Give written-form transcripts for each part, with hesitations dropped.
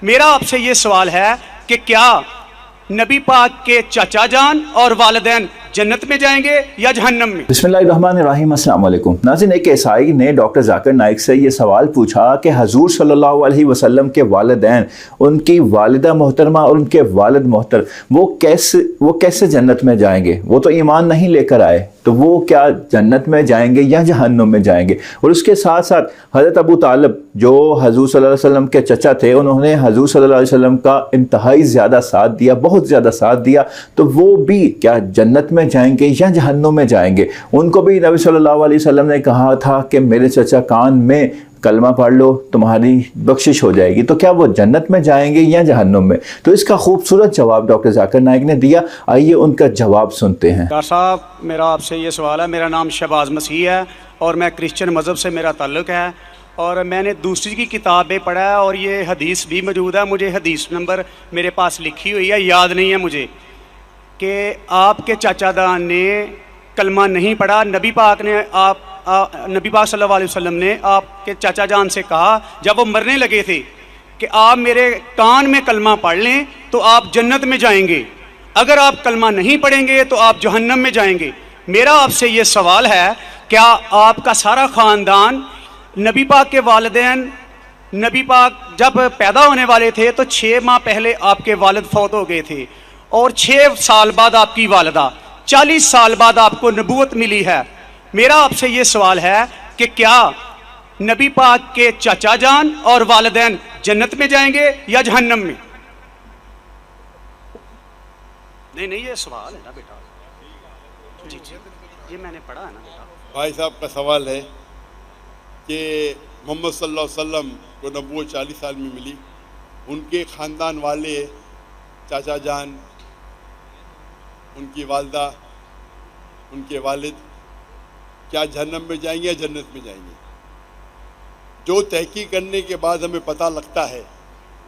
میرا آپ سے یہ سوال ہے کہ کیا نبی پاک کے چچا جان اور والدین جنت میں جائیں گے یا جہنم میں؟ بسم اللہ الرحمن الرحیم۔ السلام علیکم ناظرین، ایک عیسائی نے ڈاکٹر ذاکر نائک سے یہ سوال پوچھا کہ حضور صلی اللہ علیہ وسلم کے والدین، ان کی والدہ محترمہ اور ان کے والد محترم، وہ کیسے جنت میں جائیں گے؟ وہ تو ایمان نہیں لے کر آئے، تو وہ کیا جنت میں جائیں گے یا جہنم میں جائیں گے؟ اور اس کے ساتھ ساتھ حضرت ابو طالب جو حضور صلی اللہ علیہ وسلم کے چچا تھے، انہوں نے حضور صلی اللہ علیہ وسلم کا انتہائی زیادہ ساتھ دیا، بہت زیادہ ساتھ دیا، تو وہ بھی کیا جنت میں جائیں گے یا جہنم میں جائیں گے؟ ان کو بھی نبی صلی اللہ علیہ وسلم نے کہا تھا کہ میرے چچا کان میں کلمہ پڑھ لو، تمہاری بخشش ہو جائے گی، تو کیا وہ جنت میں جائیں گے یا جہنم میں؟ تو اس کا خوبصورت جواب ڈاکٹر ذاکر نائک نے دیا، آئیے ان کا جواب سنتے ہیں۔ ڈاکٹر صاحب، میرا آپ سے یہ سوال ہے، میرا نام شہباز مسیح ہے اور میں کرسچن مذہب سے میرا تعلق ہے، اور میں نے دوسری کی کتابیں پڑھا ہے اور یہ حدیث بھی موجود ہے، مجھے حدیث نمبر میرے پاس لکھی ہوئی ہے، یاد نہیں ہے مجھے، کہ آپ کے چاچا دان نے کلمہ نہیں پڑھا، نبی پاک صلی اللہ علیہ وسلم نے آپ کے چاچا جان سے کہا جب وہ مرنے لگے تھے کہ آپ میرے کان میں کلمہ پڑھ لیں تو آپ جنت میں جائیں گے، اگر آپ کلمہ نہیں پڑھیں گے تو آپ جہنم میں جائیں گے۔ میرا آپ سے یہ سوال ہے، کیا آپ کا سارا خاندان، نبی پاک کے والدین، نبی پاک جب پیدا ہونے والے تھے تو 6 ماہ پہلے آپ کے والد فوت ہو گئے تھے، اور 6 سال بعد آپ کی والدہ، 40 سال بعد آپ کو نبوت ملی ہے۔ میرا آپ سے یہ سوال ہے کہ کیا نبی پاک کے چچا جان اور والدین جنت میں جائیں گے یا جہنم میں؟ نہیں یہ سوال ہے نا بیٹا، جی یہ میں نے پڑھا ہے نا بیٹا۔ بھائی صاحب کا سوال ہے کہ محمد صلی اللہ علیہ وسلم کو نبوت 40 سال میں ملی، ان کے خاندان والے، چاچا جان، ان کی والدہ، ان کے والد کیا جہنم میں جائیں گے یا جنت میں جائیں گے؟ جو تحقیق کرنے کے بعد ہمیں پتہ لگتا ہے،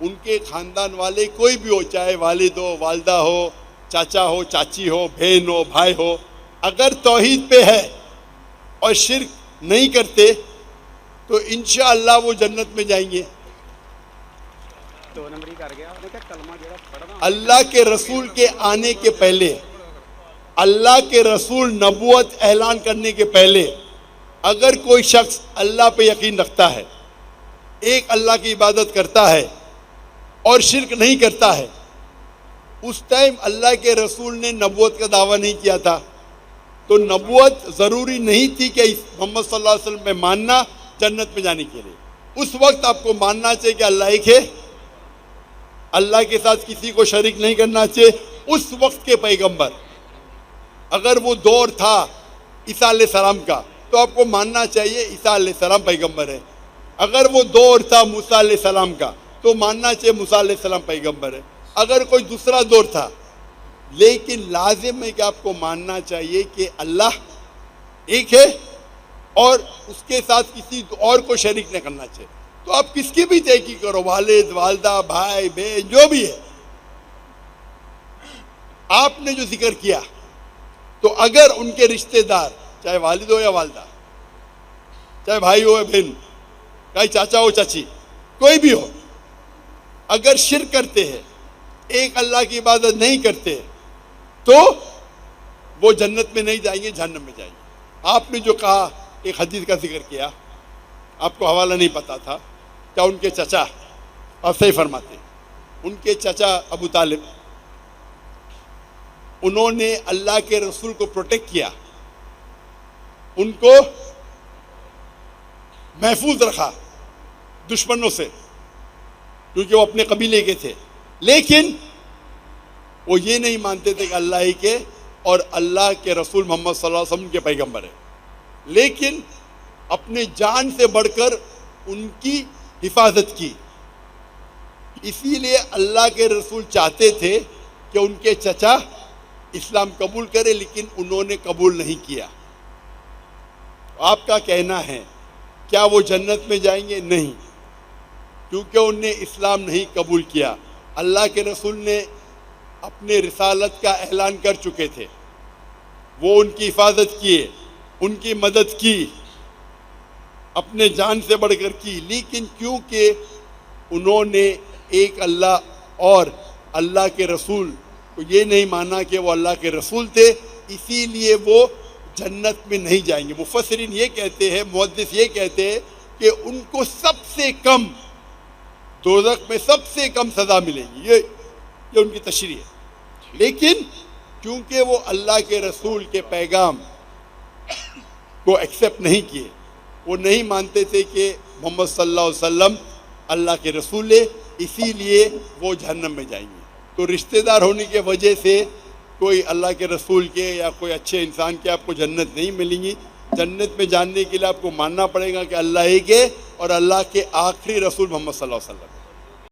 ان کے خاندان والے کوئی بھی ہو، چاہے والد ہو، والدہ ہو، چاچا ہو، چاچی ہو، بہن ہو، بھائی ہو، اگر توحید پہ ہے اور شرک نہیں کرتے تو انشاءاللہ وہ جنت میں جائیں گے۔ اللہ کے رسول کے آنے کے پہلے، اللہ کے رسول نبوت اعلان کرنے کے پہلے، اگر کوئی شخص اللہ پہ یقین رکھتا ہے، ایک اللہ کی عبادت کرتا ہے اور شرک نہیں کرتا ہے، اس ٹائم اللہ کے رسول نے نبوت کا دعویٰ نہیں کیا تھا، تو نبوت ضروری نہیں تھی کہ محمد صلی اللہ علیہ وسلم پہ ماننا جنت میں جانے کے لیے۔ اس وقت آپ کو ماننا چاہیے کہ اللہ ایک ہے، اللہ کے ساتھ کسی کو شریک نہیں کرنا چاہیے۔ اس وقت کے پیغمبر، اگر وہ دور تھا عیسیٰ علیہ السلام کا، تو آپ کو ماننا چاہیے عیسیٰ علیہ السلام پیغمبر ہے۔ اگر وہ دور تھا موسیٰ علیہ السلام کا، تو ماننا چاہیے موسیٰ علیہ السلام پیغمبر ہے۔ اگر کوئی دوسرا دور تھا، لیکن لازم ہے کہ آپ کو ماننا چاہیے کہ اللہ ایک ہے اور اس کے ساتھ کسی اور کو شریک نہیں کرنا چاہیے۔ تو آپ کس کی بھی تحقیق کرو، والد، والدہ، بھائی، بہن، جو بھی ہے، آپ نے جو ذکر کیا، تو اگر ان کے رشتہ دار، چاہے والد ہو یا والدہ، چاہے بھائی ہو یا بہن، چاہے چاچا ہو چاچی، کوئی بھی ہو، اگر شرک کرتے ہیں، ایک اللہ کی عبادت نہیں کرتے، تو وہ جنت میں نہیں جائیں گے، جہنم میں جائیں گے۔ آپ نے جو کہا، ایک حدیث کا ذکر کیا، آپ کو حوالہ نہیں پتا تھا، کیا ان کے چچا، آپ صحیح فرماتے ہیں، ان کے چچا ابو طالب، انہوں نے اللہ کے رسول کو پروٹیکٹ کیا، ان کو محفوظ رکھا دشمنوں سے، کیونکہ وہ اپنے قبیلے کے تھے، لیکن وہ یہ نہیں مانتے تھے کہ اللہ ہی کے اور اللہ کے رسول محمد صلی اللہ علیہ وسلم کے پیغمبر ہیں، لیکن اپنے جان سے بڑھ کر ان کی حفاظت کی۔ اسی لیے اللہ کے رسول چاہتے تھے کہ ان کے چچا اسلام قبول کرے، لیکن انہوں نے قبول نہیں کیا۔ آپ کا کہنا ہے کیا وہ جنت میں جائیں گے؟ نہیں، کیونکہ انہوں نے اسلام نہیں قبول کیا۔ اللہ کے رسول نے اپنے رسالت کا اعلان کر چکے تھے، وہ ان کی حفاظت کیے، ان کی مدد کی، اپنے جان سے بڑھ کر کی، لیکن کیونکہ انہوں نے ایک اللہ اور اللہ کے رسول کو یہ نہیں مانا کہ وہ اللہ کے رسول تھے، اسی لیے وہ جنت میں نہیں جائیں گے۔ مفسرین یہ کہتے ہیں، محدث یہ کہتے ہیں کہ ان کو سب سے کم دوزخ میں سب سے کم سزا ملے گی، یہ ان کی تشریح ہے۔ لیکن چونکہ وہ اللہ کے رسول کے پیغام کو ایکسیپٹ نہیں کیے، وہ نہیں مانتے تھے کہ محمد صلی اللہ علیہ وسلم اللہ کے رسول ہے، اسی لیے وہ جہنم میں جائیں گے۔ تو رشتہ دار ہونے کی وجہ سے کوئی اللہ کے رسول کے یا کوئی اچھے انسان کے آپ کو جنت نہیں ملیں گی۔ جنت میں جاننے کے لیے آپ کو ماننا پڑے گا کہ اللہ ایک ہے اور اللہ کے آخری رسول محمد صلی اللہ علیہ وسلم۔